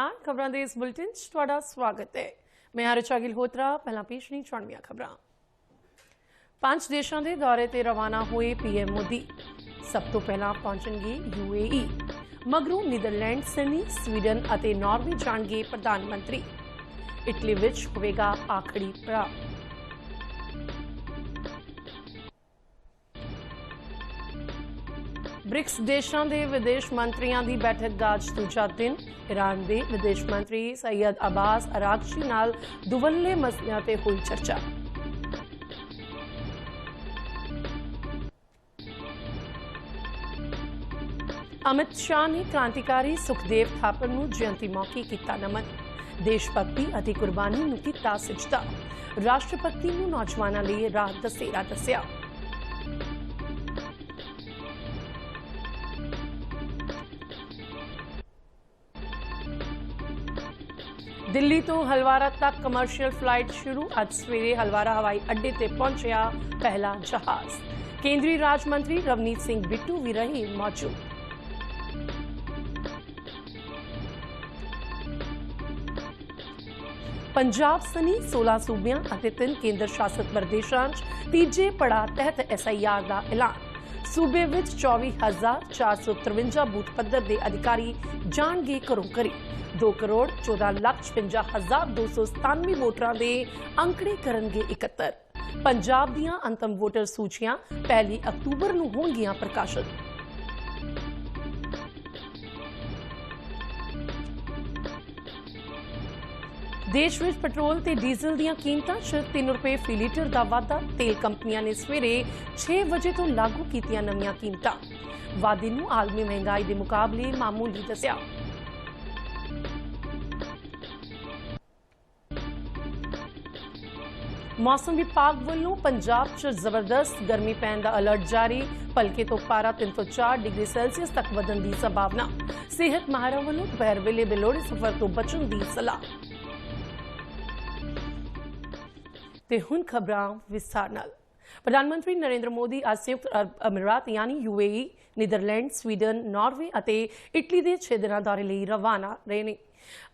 नमस्कार खबरों के इस बुलेटिन च तुहाडा स्वागत है। मैं आरिचा गिलहोत्रा। पहला पेश नहीं चुनवियां खबरां। 5 देशों के दौरे ते रवाना हुए पीएम मोदी सब तो पहला पहुंचणगे यूएई, मगरों नीदरलैंड, सिडनी, स्वीडन और नॉर्वे जाणगे प्रधानमंत्री। इटली विच होवेगा आखिरी पड़ाव। ब्रिक्स देशों के विदेश मंत्रियों की बैठक का अज दूजा दिन। ईरान के विदेश मंत्री सैयद अब्बास अरागची नाल दुवल्ले मसलियां ते हुई चर्चा। अमित शाह ने क्रांतिकारी सुखदेव थापर नूं जयंती मौके कीता नमन। देशभक्ति अते कुर्बानी नूं कीता सिजदा। राष्ट्रपति नूं नौजवानां लई राह दसेरा दस्सिया। दिल्ली तो हलवारा तक कमर्शियल फ्लाइट शुरू। अज सवेरे हलवारा हवाई अड्डे ते पहुंचा पहला जहाज। केंद्रीय राज्य मंत्री रवनीत सिंह बिट्टू भी रहे मौजूद। पंजाब सनी 16 सूबियां और 3 केंद्र शासित प्रदेशों तीजे पड़ाव तहत SIR का ऐलान। सूबे विच 24,453 बूथ पद्धर के अधिकारी जाणगे घरों घरी। 2,14,56,297 वोटरां दे अंकड़े करनगे एकत्र। पंजाब दियां अंतिम वोटर सूचियां 1 अक्तूबर नूं होणगियां प्रकाशित। देश में पेट्रोल ते डीजल दीयां कीमतां च 3 रुपए फी लीटर का वाधा। तेल कंपनियां ने सवेरे 6 बजे तो लागू कीतियां नवीं कीमतां। वाधे नूं आलमी महंगाई के मुकाबले मामूली दस्सिया। मौसम विभाग वालों पंजाब च जबरदस्त गर्मी पैण दा अलर्ट जारी। भलके तो पारा 304 डिग्री सेल्सियस तक वधन की संभावना। सेहत माहिरां वालों दोपहर वेले बेलोड़े सफर तो बचण की सलाह। ते हुण खबरां विस्तार नाल। प्रधानमंत्री नरेंद्र मोदी आज संयुक्त अरब अमीरात यानी यूएई, नीदरलैंड, स्वीडन, नॉर्वे और इटली के 6 दिना दौरे लिए रवाना रहे ने।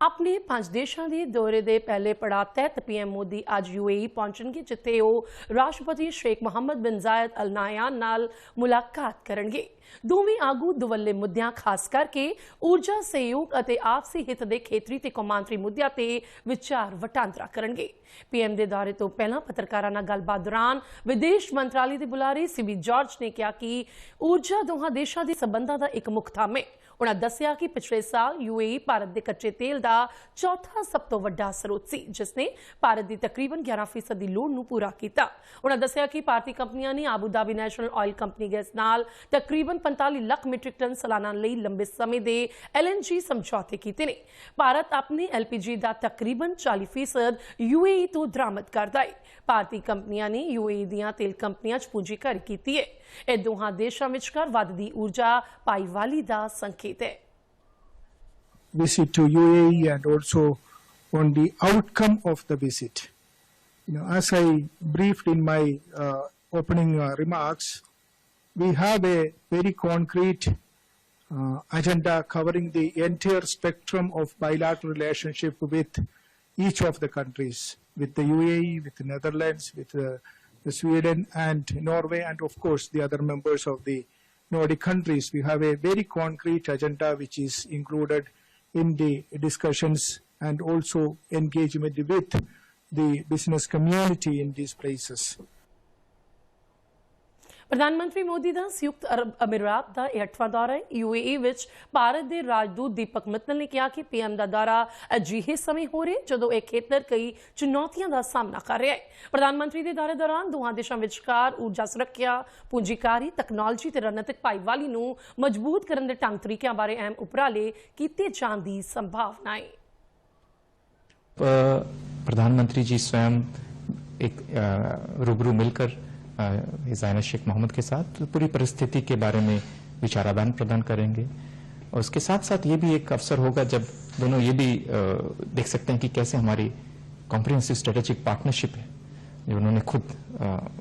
अपने 5 देशों के दौरे के पहले पड़ाव तहत पीएम मोदी आज यूएई पहुंचणगे, जिथे वह राष्ट्रपति शेख मोहम्मद बिन जायद अल नाहयान नाल मुलाकात करनगे। दोवें आगू दुवल्ले मुद्दों खास करके ऊर्जा सहयोग और आपसी हित के खेतरी ते कौमांतरी मुद्दों ते विचार वटांदरा करनगे। पीएम के दौरे तो पहला पत्रकारों नाल गलबात दौरान विदेश मंत्रालय के बुलारे सीबी जॉर्ज ने कहा कि ऊर्जा दोहां देशों के संबंधों का एक मुख थंम है। उन्होंने दस्सिया कि पिछले साल यूएई भारत के कच्चे तेल का चौथा सब तो वड्डा स्रोत सी, जिसने भारत की तकरीबन 11% की लोड़ नूं पूरा किया। उन्होंने दस्सिया कि भारतीय कंपनियां ने Abu Dhabi national oil company gas नाल तकरीबन 45 लाख मीट्रिक टन सालाना लई लंबे समय के LNG समझौते किए ने। भारत अपने LPG का तकरीबन 40% यूएई तो दरामद करता है। भारतीय कंपनियां ने यूएई दियां तेल कंपनियां च पूंजीकारी की है। यह दोहां देशों विचकार वधदी ऊर्जा पाईवाली का संकेत है। Visit to UAE and also on the outcome of the visit. As I briefed in my opening remarks, we have a very concrete agenda covering the entire spectrum of bilateral relationship with each of the countries, with the UAE, with the Netherlands, with the Sweden and Norway, and of course the other members of the Nordic countries. We have a very concrete agenda which is included in the discussions and also engagement with the business community in these places. प्रधानमंत्री मोदी का संयुक्त अरब अमीरात का 8वां दौरा है। UAE विच भारत के राजदूत दीपक मित्तल ने कहा कि पीएम का दौरा अजिहे समय हो रहे जदों एक खेतर कई चुनौतियों का सामना कर रहा है। प्रधानमंत्री के दौरे दौरान दोहां देशों विचकार ऊर्जा सुरक्षा, पूंजीकारी, तकनोलॉजी ते रणनीतिक भाईवाली नूं मजबूत करने के ढंग तरीकों बारे अहम उपराले किए जाने की संभावना है। प्रधानमंत्री जी स्वयं एक रूबरू मिलकर हिज़ाइना शेख मोहम्मद के साथ पूरी परिस्थिति के बारे में विचार आदान प्रदान करेंगे। और उसके साथ साथ ये भी एक अवसर होगा जब दोनों ये भी देख सकते हैं कि कैसे हमारी कॉम्प्रिहेंसिव स्ट्रेटेजिक पार्टनरशिप है जो उन्होंने खुद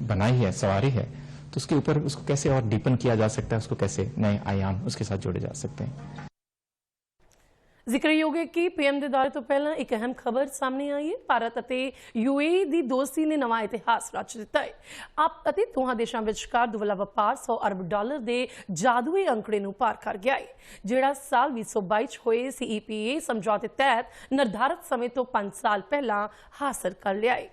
बनाई है, सवारी है, तो उसके ऊपर उसको कैसे और डीपन किया जा सकता है, उसको कैसे नए आयाम उसके साथ जोड़े जा सकते हैं। ਜ਼ਿਕਰਯੋਗ ਹੈ ਕਿ ਪੀਐਮ ਦੇ ਦੌਰੇ ਤੋਂ ਪਹਿਲਾਂ ਇੱਕ ਅਹਿਮ ਖਬਰ ਸਾਹਮਣੇ ਆਈ ਹੈ। ਭਾਰਤ ਅਤੇ ਯੂਏਈ ਦੀ ਦੋਸਤੀ ਨੇ ਨਵਾਂ ਇਤਿਹਾਸ ਰਚ ਦਿੱਤਾ ਹੈ। ਆਪ ਅਤੇ ਦੋਹਾਂ ਦੇਸ਼ਾਂ ਵਿਚਕਾਰ ਦੁਵੱਲਾ ਵਪਾਰ $100 ਅਰਬ ਦੇ ਜਾਦੂਈ ਅੰਕੜੇ ਨੂੰ ਪਾਰ ਕਰ ਗਿਆ ਹੈ, ਜਿਹੜਾ ਸਾਲ 2022 ਚ ਹੋਏ CEPA ਸਮਝੌਤੇ ਤਹਿਤ ਨਿਰਧਾਰਤ ਸਮੇਂ ਤੋਂ 5 ਸਾਲ ਪਹਿਲਾਂ ਹਾਸਲ ਕਰ ਲਿਆ ਹੈ।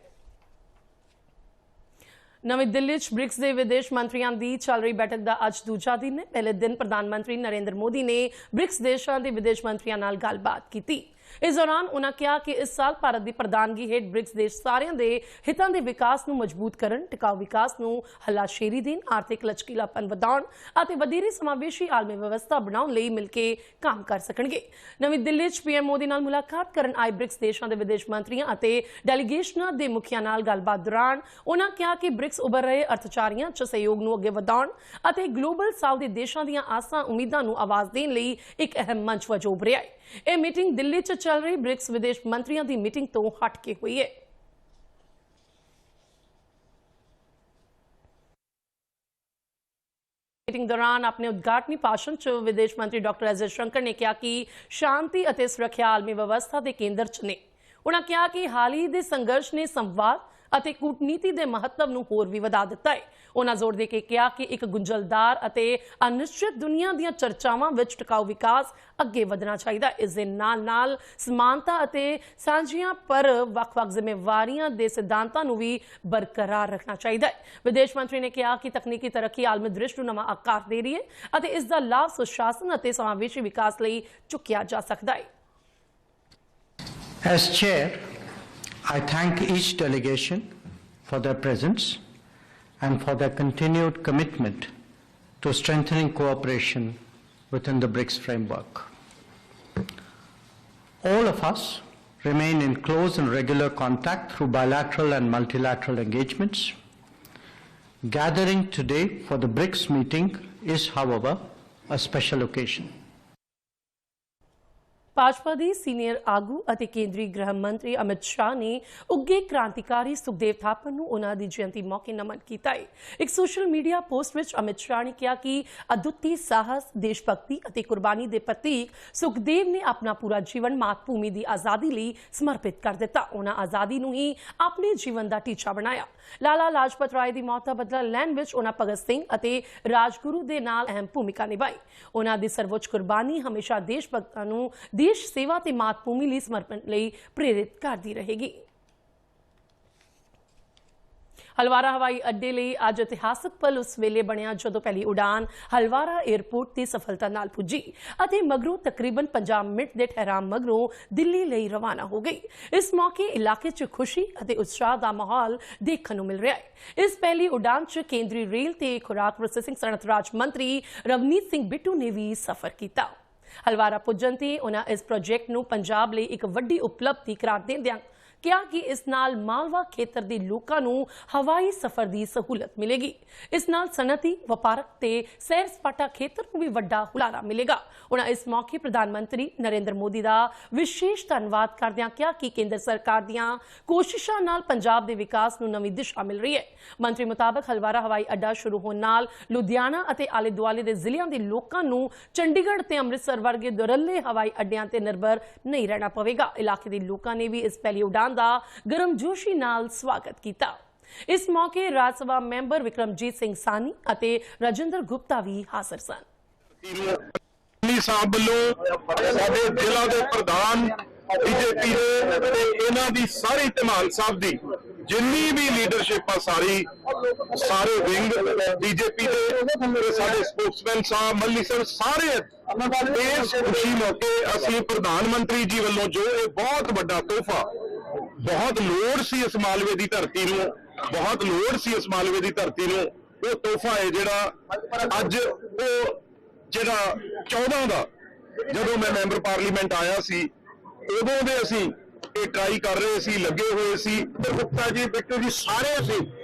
ਨਵੀਂ ਦਿੱਲੀ 'ਚ ਬ੍ਰਿਕਸ ਦੇ ਵਿਦੇਸ਼ ਮੰਤਰੀਆਂ ਦੀ ਚੱਲ ਰਹੀ ਬੈਠਕ ਦਾ ਅੱਜ ਦੂਜਾ ਦਿਨ ਹੈ। ਪਹਿਲੇ ਦਿਨ ਪ੍ਰਧਾਨ ਮੰਤਰੀ ਨਰਿੰਦਰ ਮੋਦੀ ਨੇ ਬ੍ਰਿਕਸ ਦੇਸ਼ਾਂ ਦੇ ਵਿਦੇਸ਼ ਮੰਤਰੀਆਂ ਨਾਲ ਗੱਲਬਾਤ ਕੀਤੀ। ਇਸ ਦੌਰਾਨ ਉਨ੍ਹਾਂ ਕਿਹਾ ਕਿ ਇਸ ਸਾਲ ਭਾਰਤ ਦੀ ਪ੍ਰਧਾਨਗੀ ਹੇਠ ਬ੍ਰਿਕਸ ਦੇਸ਼ ਸਾਰਿਆਂ ਦੇ ਹਿੱਤਾਂ ਦੇ ਵਿਕਾਸ ਨੂੰ ਮਜ਼ਬੂਤ ਕਰਨ, ਟਿਕਾਊ ਵਿਕਾਸ ਨੂੰ ਹੱਲਾਸ਼ੇਰੀ ਦੇਣ, ਆਰਥਿਕ ਲਚਕੀਲਾਪਨ ਵਧਾਉਣ ਅਤੇ ਵਧੇਰੇ ਸਮਾਵੇਸ਼ੀ ਆਲਮੀ ਵਿਵਸਥਾ ਬਣਾਉਣ ਲਈ ਮਿਲ ਕੇ ਕੰਮ ਕਰ ਸਕਣਗੇ। ਨਵੀਂ ਦਿੱਲੀ 'ਚ ਪੀਐਮ ਮੋਦੀ ਨਾਲ ਮੁਲਾਕਾਤ ਕਰਨ ਆਏ ਬ੍ਰਿਕਸ ਦੇਸ਼ਾਂ ਦੇ ਵਿਦੇਸ਼ ਮੰਤਰੀਆਂ ਅਤੇ ਡੈਲੀਗੇਸ਼ਨਾਂ ਦੇ ਮੁਖੀਆਂ ਨਾਲ ਗੱਲਬਾਤ ਦੌਰਾਨ ਉਨ੍ਹਾਂ ਕਿਹਾ ਕਿ ਬ੍ਰਿਕਸ ਉੱਭਰ ਰਹੇ ਅਰਥਚਾਰਿਆਂ 'ਚ ਸਹਿਯੋਗ ਨੂੰ ਅੱਗੇ ਵਧਾਉਣ ਅਤੇ ਗਲੋਬਲ ਸਾਊਥ ਦੇ ਦੇਸ਼ਾਂ ਦੀਆਂ ਆਸਾਂ ਉਮੀਦਾਂ ਨੂੰ ਆਵਾਜ਼ ਦੇਣ ਲਈ ਇੱਕ ਅਹਿਮ ਮੰਚ ਵਜੋਂ ਉੱਭਰਿਆ ਹੈ। ਇਹ ਮੀਟਿੰਗ ਦਿੱਲੀ 'ਚ ਚੱਲ ਰਹੀ ਬ੍ਰਿਕਸ ਵਿਦੇਸ਼ ਮੰਤਰੀਆਂ ਦੀ ਮੀਟਿੰਗ ਤੋਂ ਹਟ ਕੇ ਹੋਈ ਹੈ। ਮੀਟਿੰਗ ਦੌਰਾਨ ਆਪਣੇ ਉਦਘਾਟਨੀ ਭਾਸ਼ਣ 'ਚ ਵਿਦੇਸ਼ ਮੰਤਰੀ ਡਾਕਟਰ ਐਸ ਜਯਸ਼ੰਕਰ ਨੇ ਕਿਹਾ ਕਿ ਸ਼ਾਂਤੀ ਅਤੇ ਸੁਰੱਖਿਆ ਆਲਮੀ ਵਿਵਸਥਾ ਦੇ ਕੇਂਦਰ 'ਚ ਨੇ। ਉਨ੍ਹਾਂ ਕਿਹਾ ਕਿ ਹਾਲ ਹੀ ਦੇ ਸੰਘਰਸ਼ ਨੇ ਸੰਵਾਦ ਅਤੇ ਕੂਟਨੀਤੀ ਦੇ ਮਹੱਤਵ ਨੂੰ ਹੋਰ ਵੀ ਵਧਾ ਦਿੱਤਾ ਹੈ। ਉਨ੍ਹਾਂ ਜ਼ੋਰ ਦੇ ਕੇ ਕਿਹਾ ਕਿ ਇੱਕ ਗੁੰਝਲਦਾਰ ਅਤੇ ਅਨਿਸ਼ਚਿਤ ਦੁਨੀਆ ਦੀਆਂ ਚਰਚਾਵਾਂ ਵਿੱਚ ਟਿਕਾਊ ਵਿਕਾਸ ਅੱਗੇ ਵਧਣਾ ਚਾਹੀਦਾ ਹੈ। ਇਸ ਦੇ ਨਾਲ-ਨਾਲ ਸਮਾਨਤਾ ਅਤੇ ਸਾਂਝੀਆਂ ਪਰ ਵੱਖ-ਵੱਖ ਜ਼ਿੰਮੇਵਾਰੀਆਂ ਦੇ ਸਿਧਾਂਤਾਂ ਨੂੰ ਵੀ ਬਰਕਰਾਰ ਰੱਖਣਾ ਚਾਹੀਦਾ ਹੈ। ਵਿਦੇਸ਼ ਮੰਤਰੀ ਨੇ ਕਿਹਾ ਕਿ ਤਕਨੀਕੀ ਤਰੱਕੀ ਆਲਮੀ ਦ੍ਰਿਸ਼ ਨੂੰ ਨਵਾਂ ਆਕਾਰ ਦੇ ਰਹੀ ਹੈ ਅਤੇ ਇਸ ਦਾ ਲਾਭ ਸੁਸ਼ਾਸਨ ਅਤੇ ਸਮਾਵੇਸ਼ੀ ਵਿਕਾਸ ਲਈ ਚੁੱਕਿਆ ਜਾ ਸਕਦਾ ਹੈ। As chair, I thank each delegation for their presence and for their continued commitment to strengthening cooperation within the BRICS framework. All of us remain in close and regular contact through bilateral and multilateral engagements. Gathering today for the BRICS meeting is, however, a special occasion. Bhajpa ਦੇ senior ਆਗੂ ਅਤੇ ਕੇਂਦਰੀ ਗ੍ਰਹਿ ਮੰਤਰੀ ਅਮਿਤ ਸ਼ਾਹ ਨੇ ਉੱਗੇ ਕ੍ਰਾਂਤੀਕਾਰੀ ਸੁਖਦੇਵ ਥਾਪਰ ਨੂੰ ਉਨ੍ਹਾਂ ਦੀ ਜਯੰਤੀ ਮੌਕੇ ਨਮਨ ਕੀਤਾ ਹੈ। ਇੱਕ ਸੋਸ਼ਲ ਮੀਡੀਆ ਪੋਸਟ ਵਿੱਚ ਅਮਿਤ ਸ਼ਾਹ ਨੇ ਕਿਹਾ ਕਿ ਅਦੁੱਤੀ ਸਾਹਸ, ਦੇਸ਼ ਭਗਤੀ ਅਤੇ ਕੁਰਬਾਨੀ ਦੇ ਪ੍ਰਤੀਕ ਸੁਖਦੇਵ ਨੇ ਆਪਣਾ ਪੂਰਾ ਜੀਵਨ ਮਾਤ ਭੂਮੀ ਦੀ ਆਜ਼ਾਦੀ ਲਈ ਸਮਰਪਿਤ ਕਰ ਦਿੱਤਾ। ਉਨ੍ਹਾਂ ਆਜ਼ਾਦੀ ਨੂੰ ਹੀ ਆਪਣੇ ਜੀਵਨ ਦਾ ਟੀਚਾ ਬਣਾਇਆ। ਲਾਲਾ ਲਾਜਪਤ ਰਾਏ ਦੀ ਮੌਤ ਦਾ ਬਦਲਾ ਲੈਣ ਵਿੱਚ ਉਨ੍ਹਾਂ ਭਗਤ ਸਿੰਘ ਅਤੇ ਰਾਜਗੁਰੂ ਦੇ ਨਾਲ ਅਹਿਮ ਭੂਮਿਕਾ ਨਿਭਾਈ। ਉਨ੍ਹਾਂ ਦੀ ਸਰਵਉੱਚ ਕੁਰਬਾਨੀ ਹਮੇਸ਼ਾ ਦੇਸ਼ ਭਗਤਾਂ ਨੂੰ ਦੇਸ਼ ਸੇਵਾ ਤੇ ਮਾਤ ਭੂਮੀ ਲਈ ਸਮਰਪਣ ਲਈ ਪ੍ਰੇਰਿਤ ਕਰਦੀ ਰਹੇਗੀ। ਹਲਵਾਰਾ ਹਵਾਈ ਅੱਡੇ ਲਈ ਅੱਜ ਇਤਿਹਾਸਕ ਪਲ ਉਸ ਵੇਲੇ ਬਣਿਆ ਜਦੋਂ ਪਹਿਲੀ ਉਡਾਨ ਹਲਵਾਰਾ ਏਅਰਪੋਰਟ ਤੇ ਸਫਲਤਾ ਨਾਲ ਪੁੱਜੀ ਅਤੇ ਮਗਰੋਂ ਤਕਰੀਬਨ 50 ਮਿੰਟ ਦੇ ਠਹਿਰਾਮ ਮਗਰੋਂ ਦਿੱਲੀ ਲਈ ਰਵਾਨਾ ਹੋ ਗਈ। ਇਸ ਮੌਕੇ ਇਲਾਕੇ 'ਚ ਖੁਸ਼ੀ ਅਤੇ ਉਤਸ਼ਾਹ ਦਾ ਮਾਹੌਲ ਦੇਖਣ ਨੂੰ ਮਿਲ ਰਿਹਾ ਹੈ। ਇਸ ਪਹਿਲੀ ਉਡਾਨ 'ਚ ਕੇਂਦਰੀ ਰੇਲ ਤੇ ਖੁਰਾਕ ਪ੍ਰੋਸੈਸਿੰਗ ਸਨਅਤ ਰਾਜ ਮੰਤਰੀ ਰਵਨੀਤ ਸਿੰਘ ਬਿੱਟੂ ਨੇ ਵੀ ਸਫ਼ਰ ਕੀਤਾ। ਹਲਵਾਰਾ ਪੁੱਜਣ ਤੇ ਉਨ੍ਹਾਂ ਇਸ ਪ੍ਰੋਜੈਕਟ ਨੂੰ ਪੰਜਾਬ ਲਈ ਇੱਕ ਵੱਡੀ ਉਪਲਬਧੀ ਕਰਾਰ ਦਿੰਦਿਆਂ ਕਿਹਾ ਕਿ ਇਸ ਨਾਲ ਮਾਲਵਾ ਖੇਤਰ ਦੇ ਲੋਕਾਂ ਨੂੰ ਹਵਾਈ ਸਫ਼ਰ ਦੀ ਸਹੂਲਤ ਮਿਲੇਗੀ। ਇਸ ਨਾਲ ਸਨਅਤੀ, ਵਪਾਰਕ ਤੇ ਸੈਰ ਸਪਾਟਾ ਖੇਤਰ ਨੂੰ ਵੀ ਵੱਡਾ ਹੁਲਾਰਾ ਮਿਲੇਗਾ। ਉਨ੍ਹਾਂ ਇਸ ਮੌਕੇ ਪ੍ਰਧਾਨ ਮੰਤਰੀ ਨਰਿੰਦਰ ਮੋਦੀ ਦਾ ਵਿਸ਼ੇਸ਼ ਧੰਨਵਾਦ ਕਰਦਿਆਂ ਕਿਹਾ ਕਿ ਕੇਂਦਰ ਸਰਕਾਰ ਦੀਆਂ ਕੋਸ਼ਿਸ਼ਾਂ ਨਾਲ ਪੰਜਾਬ ਦੇ ਵਿਕਾਸ ਨੂੰ ਨਵੀਂ ਦਿਸ਼ਾ ਮਿਲ ਰਹੀ ਹੈ। ਮੰਤਰੀ ਮੁਤਾਬਕ ਹਲਵਾਰਾ ਹਵਾਈ ਅੱਡਾ ਸ਼ੁਰੂ ਹੋਣ ਨਾਲ ਲੁਧਿਆਣਾ ਅਤੇ ਆਲੇ ਦੁਆਲੇ ਦੇ ਜ਼ਿਲ੍ਹਿਆਂ ਦੇ ਲੋਕਾਂ ਨੂੰ ਚੰਡੀਗੜ੍ਹ ਤੇ ਅੰਮ੍ਰਿਤਸਰ ਵਰਗੇ ਦੁਰੱਲੇ ਹਵਾਈ ਅੱਡਿਆਂ ਤੇ ਨਿਰਭਰ ਨਹੀਂ ਰਹਿਣਾ ਪਵੇਗਾ। ਇਲਾਕੇ ਦੇ ਲੋਕਾਂ ਨੇ ਵੀ ਇਸ ਪਹਿਲੀ ਉਡਾਨ ਦਾ ਗਰਮਜੋਸ਼ੀ ਨਾਲ ਸਵਾਗਤ ਕੀਤਾ। ਇਸ ਮੌਕੇ ਰਾਜ ਸਭਾ ਮੈਂਬਰ ਵਿਕਰਮਜੀਤ ਸਿੰਘ ਸਾਨੀ ਅਤੇ ਰਾਜਿੰਦਰ ਗੁਪਤਾ ਵੀ ਹਾਜ਼ਰ ਸਨ। ਸਾਹਿਬ ਵੱਲੋਂ ਸਾਡੇ ਜ਼ਿਲ੍ਹਾ ਦੇ ਪ੍ਰਧਾਨ ਬੀਜੇਪੀ ਦੇ ਤੇ ਇਹਨਾਂ ਦੀ ਸਾਰੀ ਧਮਾਨ ਸਾਹਿਬ ਦੀ ਜਿੰਨੀ ਵੀ ਲੀਡਰਸ਼ਿਪ ਆ ਸਾਰੇ ਵਿੰਗ ਬੀਜੇਪੀ ਦੇ ਸਾਡੇ ਸਪੋਕਸਮੈਨ ਸਾਹਿਬ ਮੱਲੀ ਸਾਹਿਬ ਸਾਰੇ ਇਸ ਖੁਸ਼ੀ ਮੌਕੇ ਅਸੀਂ ਪ੍ਰਧਾਨ ਮੰਤਰੀ ਜੀ ਵੱਲੋਂ ਜੋ ਇਹ ਬਹੁਤ ਵੱਡਾ ਤੋਹਫਾ ਬਹੁਤ ਲੋੜ ਸੀ ਇਸ ਮਾਲਵੇ ਦੀ ਧਰਤੀ ਨੂੰ ਬਹੁਤ ਲੋੜ ਸੀ ਇਸ ਮਾਲਵੇ ਦੀ ਧਰਤੀ ਨੂੰ ਉਹ ਤੋਹਫਾ ਹੈ ਜਿਹੜਾ ਅੱਜ ਉਹ ਜਿਹੜਾ 14 ਦਾ ਜਦੋਂ ਮੈਂ ਮੈਂਬਰ ਪਾਰਲੀਮੈਂਟ ਆਇਆ ਸੀ ਉਦੋਂ ਦੇ ਅਸੀਂ ਇਹ ਟਰਾਈ ਕਰ ਰਹੇ ਸੀ ਲੱਗੇ ਹੋਏ ਸੀ ਗੁਪਤਾ ਜੀ ਬਿੱਟੂ ਜੀ ਸਾਰੇ ਸੀ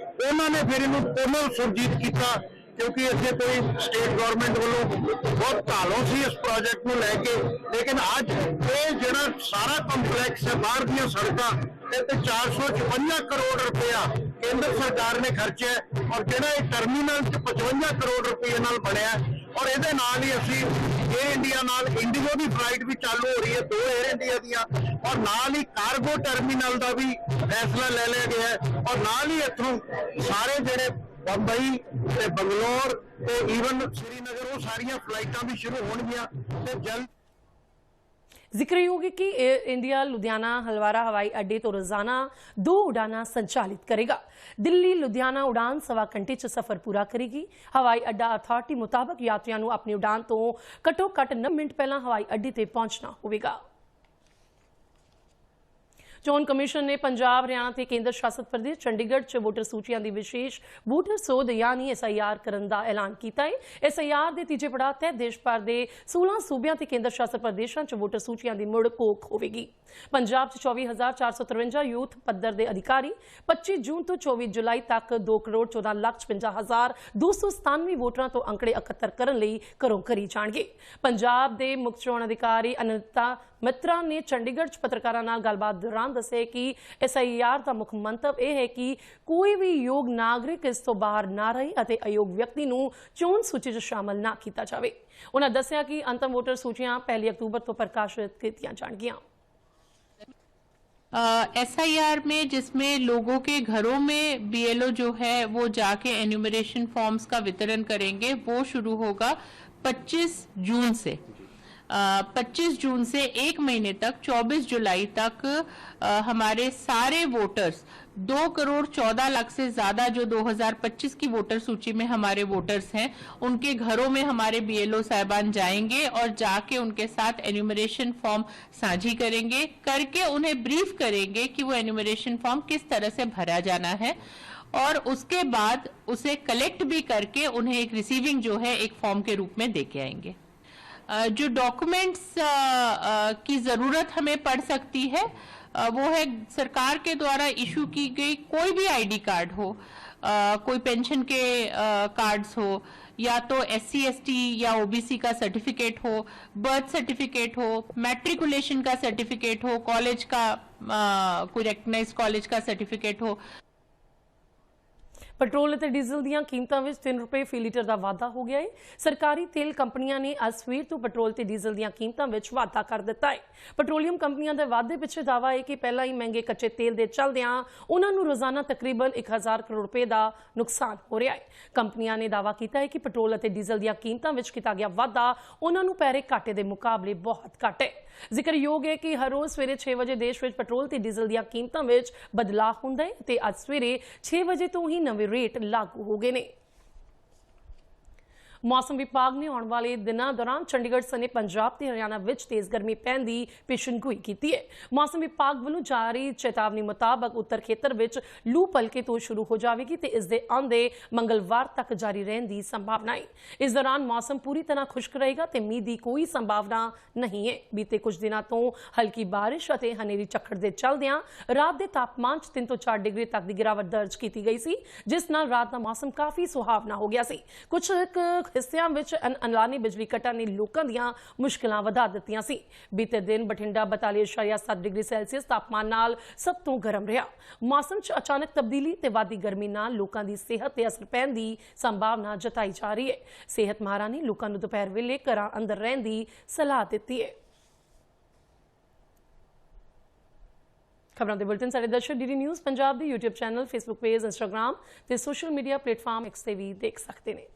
ਉਹਨਾਂ ਨੇ ਫਿਰ ਇਹਨੂੰ ਪੁਨਰ ਸੁਰਜੀਤ ਕੀਤਾ ਕਿਉਂਕਿ ਇੱਥੇ ਕੋਈ ਸਟੇਟ ਗਵਰਨਮੈਂਟ ਵੱਲੋਂ ਬਹੁਤ ਘਾਲੋਂ ਸੀ ਇਸ ਪ੍ਰੋਜੈਕਟ ਨੂੰ ਲੈ ਕੇ ਲੇਕਿਨ ਅੱਜ ਇਹ ਜਿਹੜਾ ਸਾਰਾ ਕੰਪਲੈਕਸ ਹੈ ਬਾਹਰ ਦੀਆਂ ਸੜਕਾਂ ਇਹ ਤੇ 455 ਕਰੋੜ ਰੁਪਇਆ ਕੇਂਦਰ ਸਰਕਾਰ ਨੇ ਖਰਚਿਆ ਔਰ ਜਿਹੜਾ ਇਹ ਟਰਮੀਨਲ 55 ਕਰੋੜ ਰੁਪਏ ਨਾਲ ਬਣਿਆ ਔਰ ਇਹਦੇ ਨਾਲ ਹੀ ਅਸੀਂ 에ਅਰ ਇੰਡੀਆ ਨਾਲ ਇੰਡੀਗੋ ਦੀ ਫਲਾਈਟ ਵੀ ਚਾਲੂ ਹੋ ਰਹੀ ਹੈ, 2 에ਅਰ ਇੰਡੀਆ ਦੀਆਂ, ਔਰ ਨਾਲ ਹੀ ਕਾਰਗੋ ਟਰਮੀਨਲ ਦਾ ਵੀ ਫੈਸਲਾ ਲੈ ਲਿਆ ਗਿਆ ਹੈ, ਔਰ ਨਾਲ ਹੀ ਇੱਥੋਂ ਸਾਰੇ ਜਿਹੜੇ ਬੰਬਈ ਤੇ ਬੰਗਲੌਰ ਤੇ ਈਵਨ श्रीनगर ਉਹ ਸਾਰੀਆਂ ਫਲਾਈਟਾਂ ਵੀ ਸ਼ੁਰੂ ਹੋਣਗੀਆਂ ਤੇ ਜਲਦ। जिक्रयोग है कि एयर इंडिया लुधियाना हलवारा हवाई अड्डे तो रोजाना 2 उड़ाना संचालित करेगा। दिल्ली लुधियाना उड़ान 1.25 घंटे च सफर पूरा करेगी। हवाई अड्डा अथॉरिटी मुताबिक यात्रियों को अपनी उड़ान तो घट्टो घट 9 मिनट पहला हवाई अड्डे ते पहुंचना होगा। चोन कमिशन ने पंजाब हरियाणा ते केंद्र शासित प्रदेश चंडीगढ़ च वोटर सूचियां दी विशेष वोटर सोध यानी SIR करन दा ऐलान कीता है। SIR दे तीजे पड़ाव तहत देश भर दे 16 सूबियां ते केंद्र शासित प्रदेशों च वोटर सूचियां दी मुड़ घोख होवेगी। पंजाब च 24,453 यूथ पद्धर दे अधिकारी 25 जून तो 24 जुलाई तक 2,14,56,297 वोटरां तो अंकड़े इकट्ठा करन लई घरों घरी जाणगे। पंजाब दे मुख्य चोण अधिकारी अनिता मित्रा ने चंडीगढ़ च पत्रकारां नाल गलबात दौरान दस्सिया कि SIR का मुख्य मंतव यह है कि कोई भी योग नागरिक इस तो बाहर ना रहे अते अयोग व्यक्ति नूं चोण सूची च शामिल ना किया जाए। उन्होंने दस्सिया कि अंतिम वोटर सूचियां 1 अक्तूबर तो प्रकाशित कीतियां जाणगियां। SIR में जिसमें लोगों के घरों में BLO जो है वो जाके एन्यूमरेशन फॉर्म्स का वितरण करेंगे, वो शुरू होगा 25 जून से। 25 जून से 1 महीने तक 24 जुलाई तक हमारे सारे वोटर्स 2 करोड़ 14 लाख से ज्यादा जो 2025 की वोटर सूची में हमारे वोटर्स हैं, उनके घरों में हमारे BLO साहिबान जाएंगे और जाके उनके साथ एन्यूमरेशन फॉर्म साझी करेंगे, करके उन्हें ब्रीफ करेंगे कि वो एन्यूमरेशन फॉर्म किस तरह से भरा जाना है, और उसके बाद उसे कलेक्ट भी करके उन्हें एक रिसीविंग जो है एक फॉर्म के रूप में देके आएंगे। जो डॉक्यूमेंट्स की जरूरत हमें पड़ सकती है वो है सरकार के द्वारा इशू की गई कोई भी ID कार्ड हो, कोई पेंशन के कार्ड्स हो, या तो SC ST या OBC का सर्टिफिकेट हो, बर्थ सर्टिफिकेट हो, मैट्रिकुलेशन का सर्टिफिकेट हो, कॉलेज का कोई रिकग्नाइज्ड कॉलेज का सर्टिफिकेट हो। पेट्रोल और डीजल ਦੀਆਂ ਕੀਮਤਾਂ ਵਿੱਚ 3 ਰੁਪਏ ਫੀ ਲੀਟਰ ਦਾ ਵਾਧਾ ਹੋ ਗਿਆ ਹੈ। ਸਰਕਾਰੀ ਤੇਲ ਕੰਪਨੀਆਂ ਨੇ ਅੱਜ ਸਵੇਰ ਤੋਂ ਪੈਟਰੋਲ ਤੇ ਡੀਜ਼ਲ ਦੀਆਂ ਕੀਮਤਾਂ ਵਿੱਚ ਵਾਧਾ ਕਰ ਦਿੱਤਾ ਹੈ। ਪੈਟਰੋਲੀਅਮ ਕੰਪਨੀਆਂ ਦੇ ਵਾਧੇ ਪਿੱਛੇ ਦਾਅਵਾ ਹੈ ਕਿ ਪਹਿਲਾਂ ਹੀ ਮਹਿੰਗੇ ਕੱਚੇ ਤੇਲ ਦੇ ਚੱਲਦਿਆਂ ਉਹਨਾਂ ਨੂੰ ਰੋਜ਼ਾਨਾ ਤਕਰੀਬਨ 1000 ਕਰੋੜ ਰੁਪਏ ਦਾ ਨੁਕਸਾਨ ਹੋ ਰਿਹਾ ਹੈ। ਕੰਪਨੀਆਂ ਨੇ ਦਾਅਵਾ ਕੀਤਾ ਹੈ ਕਿ ਪੈਟਰੋਲ ਅਤੇ ਡੀਜ਼ਲ ਦੀਆਂ ਕੀਮਤਾਂ ਵਿੱਚ ਕੀਤਾ ਗਿਆ ਵਾਧਾ ਉਹਨਾਂ ਨੂੰ ਪੈ ਰਹੇ ਘਾਟੇ ਦੇ ਮੁਕਾਬਲੇ ਬਹੁਤ ਘੱਟ ਹੈ। ਜ਼ਿਕਰਯੋਗ ਹੈ ਕਿ ਹਰ ਰੋਜ਼ ਸਵੇਰੇ 6 ਵਜੇ ਦੇਸ਼ ਵਿੱਚ ਪੈਟਰੋਲ ਤੇ ਡੀਜ਼ਲ ਦੀਆਂ ਕੀਮਤਾਂ ਵਿੱਚ ਬਦਲਾਅ ਹੁੰਦਾ ਹੈ ਤੇ ਅੱਜ ਸਵੇਰੇ 6 ਵਜੇ ਤੋਂ ਹੀ ਨਵੇਂ रेट लागू हो गए ने। मौसम विभाग ने आने वाले दिनों दौरान चंडीगढ़ सने पंजाब ते हरियाणा विच तेज गर्मी पैण दी पेशनगोई की है। मौसम विभाग वालों जारी चेतावनी मुताबक उत्तर खेतर विच लू भलके तो शुरू हो जाएगी ते इस दे आंदे मंगलवार तक जारी रहने की संभावना है। इस दौरान मौसम पूरी तरह खुश्क रहेगा ते मीह की कोई संभावना नहीं है। बीते कुछ दिनों तो हल्की बारिश और हनेरी झक्खड़ के चलदियां रात के तापमान 3 तो 4 डिग्री तक की गिरावट दर्ज की गई सी, जिस नाल रात का मौसम काफ़ी सुहावना हो गया सी। कुछ हिस्सों में अनलानी बिजली कटा ने लोगों दी मुश्किलां वधा दित्तियां सी। बीते दिन बठिंडा 42.7 डिग्री सैल्सीयस तापमान नाल सब तो गर्म रहा। मौसम च अचानक तब्दीली ते वादी गर्मी नाल लोगों की सेहत ते असर पैण दी संभावना जताई जा रही है। सेहत माहरां ने लोगों नूं दोपहर वेले घरां अंदर रहण दी सलाह दित्ती है। खबरों के बुलेटिन सारे दर्शक DD न्यूज़ पंजाब के YouTube channel, Facebook page, Instagram ते सोशल मीडिया प्लेटफॉर्म X ते भी देख सकते हैं।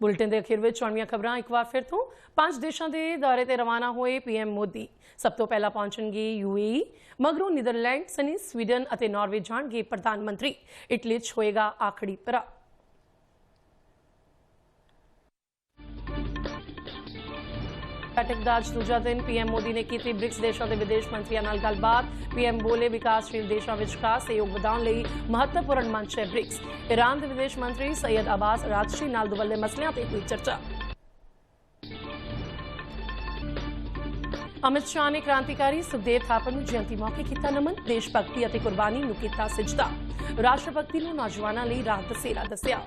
बुलेटिन के अखीर में चौनवियां खबरां एक बार फिर तो 5 देशों के दौरे ते रवाना हुए PM मोदी सब तो पहला पहुंचणगे UAE, मगरों नीदरलैंड सने स्वीडन और नॉर्वे जाणगे प्रधानमंत्री। इटली च होएगा आखिरी पड़ा। बैठक का अज दूजा दिन PM मोदी ने की ब्रिक्स देशों के विदेश मंत्रियों नाल गलबात। PM बोले विकासशील देशों विचकार सहयोग वधाउण लई महत्वपूर्ण मंच है ब्रिक्स। ईरान के विदेश मंत्री सैयद अब्बास राजशी नाल दुवल्ले मसलियां ते हुई चर्चा। अमित शाह ने क्रांतिकारी सुखदेव थापर नूं जयंती मौके कीता नमन। देशभक्ति और कुर्बानी नूं कीता सिजदा। राष्ट्रभक्ति नूं नौजवानों लई राह दसेरा दस्सिया।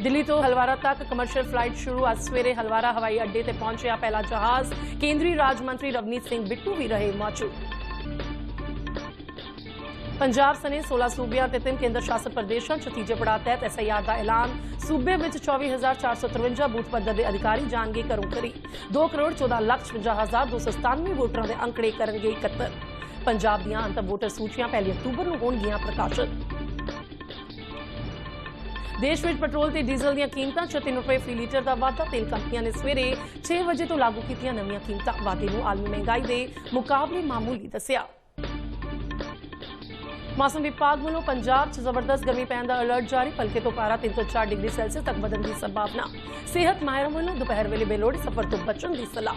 दिल्ली तो हलवारा तक कमर्शियल फ्लाइट शुरू। आज सवेरे हलवारा हवाई अड्डे ते पहुंचा पहला जहाज। केंद्रीय राज्य मंत्री रवनीत सिंह बिट्टू भी रहे मौजूद। पंजाब सने 16 सूबियां ते 3 केंद्र शासित प्रदेशों च तीजे पड़ाव तहत SIR का ऐलान। सूबे में 24,453 बूथ पद्धर के अधिकारी जाएंगे घरों घरी। 2,14,56,297 वोटरों के अंकड़े करेंगे एकत्र। पंजाब दीआं अंतर वोटर सूचियां 1 अक्तूबर को होणगियां प्रकाशित। देश में पेट्रोल ते डीजल दी कीमतां 3 रुपए फी लीटर का वाधा। तेल कंपनियां ने सवेरे 6 बजे तो लागू कीतियां नवीं कीमतां। वाधे नूं आलमी महंगाई के मुकाबले मामूली दस्सिया। मौसम विभाग वालों पंजाब च जबरदस्त गर्मी पैण दा अलर्ट जारी। भलके तो पारा 3 तो 4 डिग्री सेल्सियस तक बढ़न की संभावना। सेहत माहिरां वालों दोपहर वेले बेलोड़े सफर तो बचण की सलाह।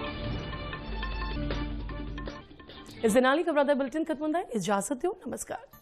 इस दे नाल ही खबरां दा बुलेटिन खत्म हुंदा है। इजाजत दिओ, नमस्कार।